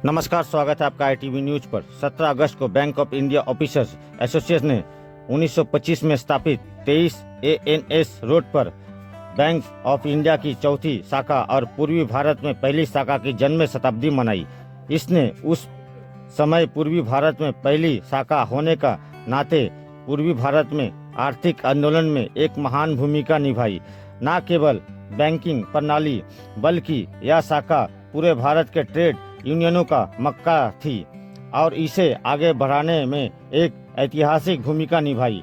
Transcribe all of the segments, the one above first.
नमस्कार, स्वागत है आपका आईटीवी न्यूज पर। 17 अगस्त को bank of India officers association ने 1925 में स्थापित 23 ANS रोड पर बैंक ऑफ इंडिया की चौथी शाखा और पूर्वी भारत में पहली शाखा की जन्म शताब्दी मनाई। इसने उस समय पूर्वी भारत में पहली शाखा होने का नाते पूर्वी भारत में आर्थिक आंदोलन में एक महान भूमिका निभाई। न केवल बैंकिंग प्रणाली बल्कि यह शाखा पूरे भारत के ट्रेड यूनियनों का मक्का थी और इसे आगे बढ़ाने में एक ऐतिहासिक भूमिका निभाई।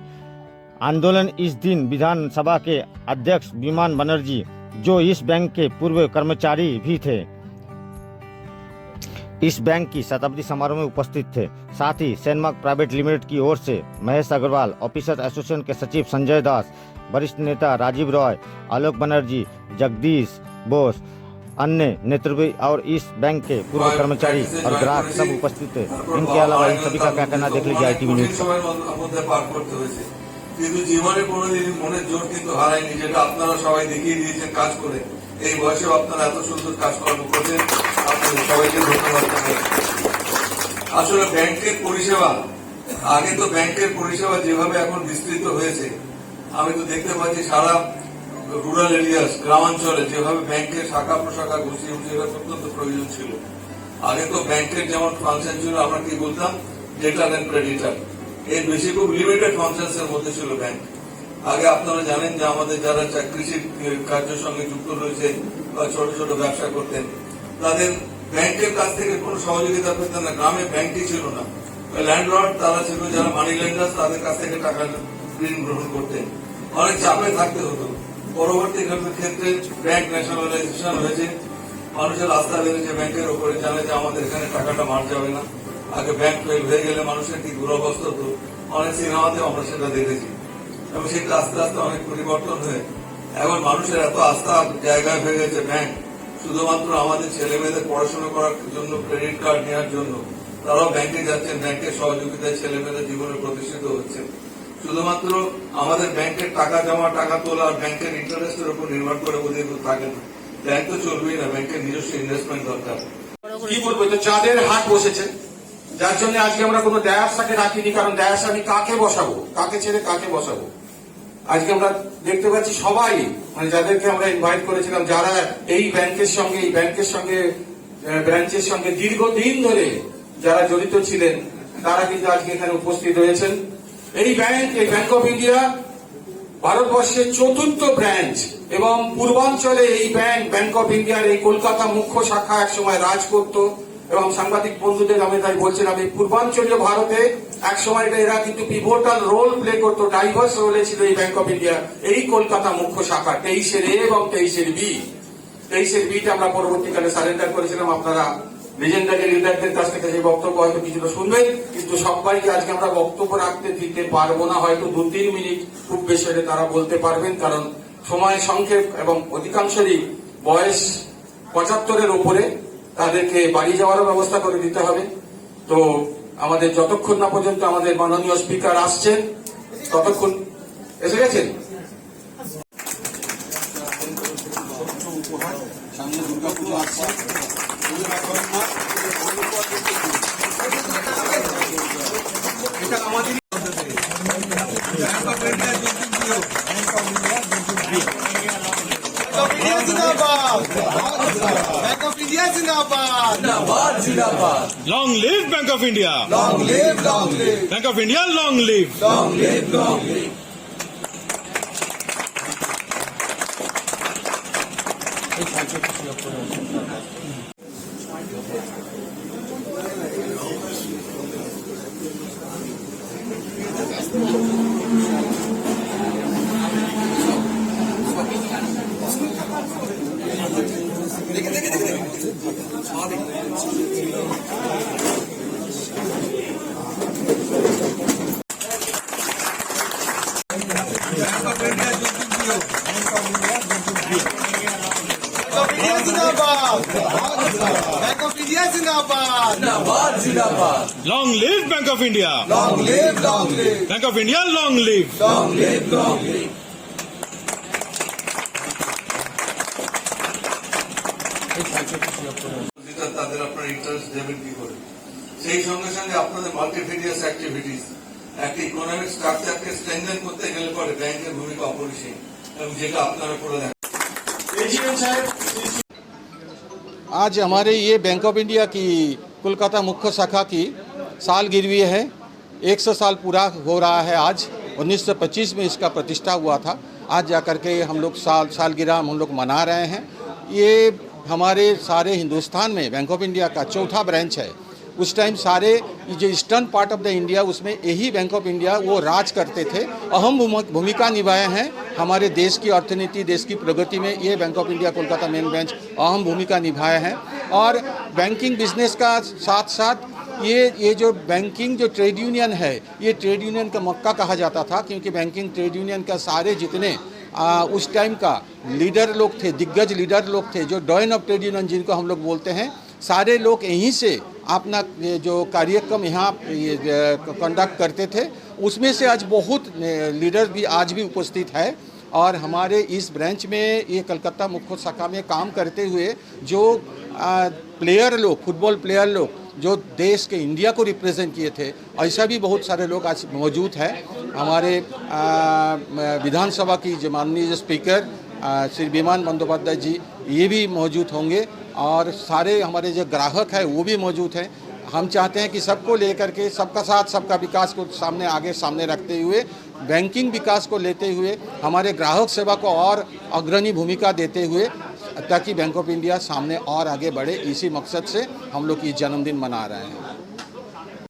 आंदोलन इस दिन विधानसभा के अध्यक्ष विमान बनर्जी, जो इस बैंक के पूर्व कर्मचारी भी थे, इस बैंक की शताब्दी समारोह में उपस्थित थे। साथ ही सेनमार्क प्राइवेट लिमिटेड की ओर से महेश अग्रवाल, ऑफिसर्स एसोसिएशन के सचिव संजय दास, वरिष्ठ नेता राजीव रॉय, आलोक बनर्जी, जगदीश बोस, अन्य नेतृत्व और इस बैंक के पूर्व कर्मचारी और ग्राहक सब उपस्थित थे। इनके अलावा इन सभी का क्या कहना देख लीजिए आईटीवी न्यूज। কিন্তু জীবনে কোনোদিন মনের জোর কিন্তু হারায়নি, যেটা আপনারা সবাই দেখিয়ে দিয়েছেন কাজ করে। এই বয়সেও আপনারা এত সুন্দর কাজকর্ম করছেন, আপনাদের সবাইকে ধন্যবাদ জানাই। আসলে ব্যাংকের পরিষেবা, আগে তো ব্যাংকের পরিষেবা যেভাবে এখন বিস্তৃত হয়েছে, আমি তো দেখতে পাচ্ছি সারা রুরাল এরিয়াস, গ্রামাঞ্চলে যেভাবে ব্যাংকের শাখা প্রশাখা গুছিয়ে উঠে অত্যন্ত প্রয়োজন ছিল। আগে তো ব্যাংকের যেমন ফাংশন ছিল, আমরা কি বলতাম, ডেটার এন্ড ক্রেডিটার, এর বেশি খুব লিমিটেড ফাংশনস এর মধ্যে ছিল ব্যাংক। আগে আপনারা জানেন যে আমাদের যারা কৃষি কার্যের সঙ্গে যুক্ত রয়েছে বা ছোট ছোট ব্যবসা করতেন, তাদের ব্যাংকের কাছ থেকে কোনো সহযোগিতা পেতেন না। গ্রামে ব্যাংকই ছিল না, ল্যান্ডলর্ড তারা ছিল, যারা মানি লেন্ডার্স, তাদের কাছ থেকে টাকা ঋণ গ্রহণ করতেন। অনেক চাপে থাকতে হতো। পরবর্তী ক্ষেত্রে ব্যাংক ন্যাশনালাইজেশন হয়েছে, মানুষের আস্থা বেড়েছে ব্যাংকের উপরে, জানে যে আমাদের এখানে টাকাটা মার যাবে না। আগে ব্যাংক ফেল হয়ে গেলে মানুষের কি দুরবস্থা হতো, অনেক সিনেমাতে আমরা সেটা দেখেছি। এবং সেটা আস্তে আস্তে অনেক পরিবর্তন হয়ে এখন মানুষের এত আস্থা জায়গায় হয়ে গেছে ব্যাংক, শুধুমাত্র আমাদের ছেলে মেয়েদের পড়াশোনা করার জন্য, ক্রেডিট কার্ড নেওয়ার জন্য তারাও ব্যাংকে যাচ্ছেন। ব্যাংকের সহযোগিতায় ছেলে মেয়েদের জীবনে প্রতিষ্ঠিত হচ্ছে। শুধুমাত্র আমাদের ব্যাংকের টাকা জমা, টাকা তোলা আর ব্যাংকের ইন্টারেস্টের উপর নির্ভর করে ওদের থাকে না। ব্যাংক তো চলবেই না, ব্যাংকের নিজস্ব ইনভেস্টমেন্ট দরকার। কি বলবো, তো চাঁদের হাট বসেছে, যার জন্য আজকে আমরা কোনো ডায়াসটাকে রাখিনি। কারণ ডায়াস আমি কাকে বসাবো, কাকে ছেড়ে কাকে বসাবো। আজকে আমরা দেখতে পাচ্ছি সবাই, মানে যাদেরকে আমরা ইনভাইট করেছিলাম, যারা এই ব্যাংকের সঙ্গে ব্রাঞ্চের সঙ্গে দীর্ঘদিন ধরে যারা জড়িত ছিলেন, তারা কিন্তু আজকে এখানে উপস্থিত হয়েছেন। এই ব্যাংক অফ ইন্ডিয়া ভারতবর্ষের ৪র্থ ব্রাঞ্চ এবং পূর্বাঞ্চলে এই ব্যাংক অফ ইন্ডিয়ার এই কলকাতা মুখ্য শাখা একসময় রাজ করত। এবং সাংবাদিক বন্ধুদের আমি তাই বলছিলাম, এই পূর্বাঞ্চলীয় ভারতে একসময় এরা কিন্তু পিভোটাল রোল প্লে করতো, ডাইভার্স রোলে ছিল এই ব্যাংক অফ ইন্ডিয়া। এই কলকাতা মুখ্য শাখা 23 A এবং 23 B, 23 Bটা আমরা পরবর্তীকালে সারেন্ডার করেছিলাম। আপনারা লিজেন্ডারি লিডারদের কাছ থেকে সেই বক্তব্য হয়তো কিছুটা শুনবেন, কিন্তু সবাইকে আজকে আমরা বক্তব্য রাখতে দিতে পারবো না। হয়তো 2-3 মিনিট খুব বেশি হলে তারা বলতে পারবেন, কারণ সময় সংক্ষেপ এবং অধিকাংশেরই বয়স 75-এর উপরে, তাদেরকে বাড়ি যাওয়ারও ব্যবস্থা করে দিতে হবে। তো আমাদের যতক্ষণ না পর্যন্ত আমাদের মাননীয় স্পিকার আসছেন, ততক্ষণ এসে গেছেন। সামনে দুর্গাপুজো আসছে, এটা আমাদের Bank of India Zindabad. Zindabad, Zindabad. Long live Bank of India. Long live, long live. Bank of India, long live. Long live, long live. Bank of India Zindabad. Zindabad, Zindabad. Long live Bank of India. Long live, long live. Bank of India, long live. Long live, long live. তাদের আপনারা interest দেবেন কি করে। সেই সঙ্গে সঙ্গে আপনাদের মাল্টিফেরিয়াস activities, একটা ইকোনমিক স্ট্রাকচারকে স্ট্রেংথেন করতে গেলে পরে ব্যাংকের ভূমিকা অপরিসীম, এবং যেটা আপনারা করে দেন। आज हमारे ये बैंक ऑफ इंडिया की कोलकाता मुख्य शाखा की सालगिरह है। 100 साल पूरा हो रहा है आज। 1925 में इसका प्रतिष्ठा हुआ था। आज जाकर के हम लोग सालगिरह हम लोग मना रहे हैं। ये हमारे सारे हिंदुस्तान में बैंक ऑफ इंडिया का चौथा ब्रांच है। उस टाइम सारे जो eastern part of the India उसमें यही बैंक ऑफ इंडिया वो राज करते थे, अहम भूमिका निभाए हैं हमारे देश की अर्थनीति, देश की प्रगति में। ये bank of India Kolkata main branch अहम भूमिका निभाए हैं। और बैंकिंग बिजनेस का साथ साथ ये जो बैंकिंग जो ट्रेड यूनियन है, ये ट्रेड यूनियन का मक्का कहा जाता था, क्योंकि बैंकिंग ट्रेड यूनियन का सारे जितने उस टाइम का लीडर लोग थे, दिग्गज लीडर लोग थे, जो डॉइन ऑफ ट्रेड यूनियन जिनको हम लोग बोलते हैं, सारे लोग यहीं से अपना जो कार्यक्रम यहाँ कंडक्ट करते थे। उसमें से आज बहुत लीडर भी आज भी उपस्थित है। और हमारे इस ब्रांच में ये कलकत्ता मुख्य शाखा में काम करते हुए जो प्लेयर लोग, फुटबॉल प्लेयर लोग जो देश के इंडिया को रिप्रेजेंट किए थे, ऐसा भी बहुत सारे लोग आज मौजूद हैं। हमारे विधानसभा की जो माननीय स्पीकर श्री विमान बंदोपाध्याय जी, ये भी मौजूद होंगे। और सारे हमारे जो ग्राहक हैं वो भी मौजूद हैं। हम चाहते हैं कि सबको लेकर के सबका साथ सबका विकास को सामने रखते हुए, बैंकिंग विकास को लेते हुए, हमारे ग्राहक सेवा को और अग्रणी भूमिका देते हुए, ताकि बैंक ऑफ इंडिया सामने और आगे बढ़े। इसी मकसद से हम लोग ये जन्मदिन मना रहे हैं।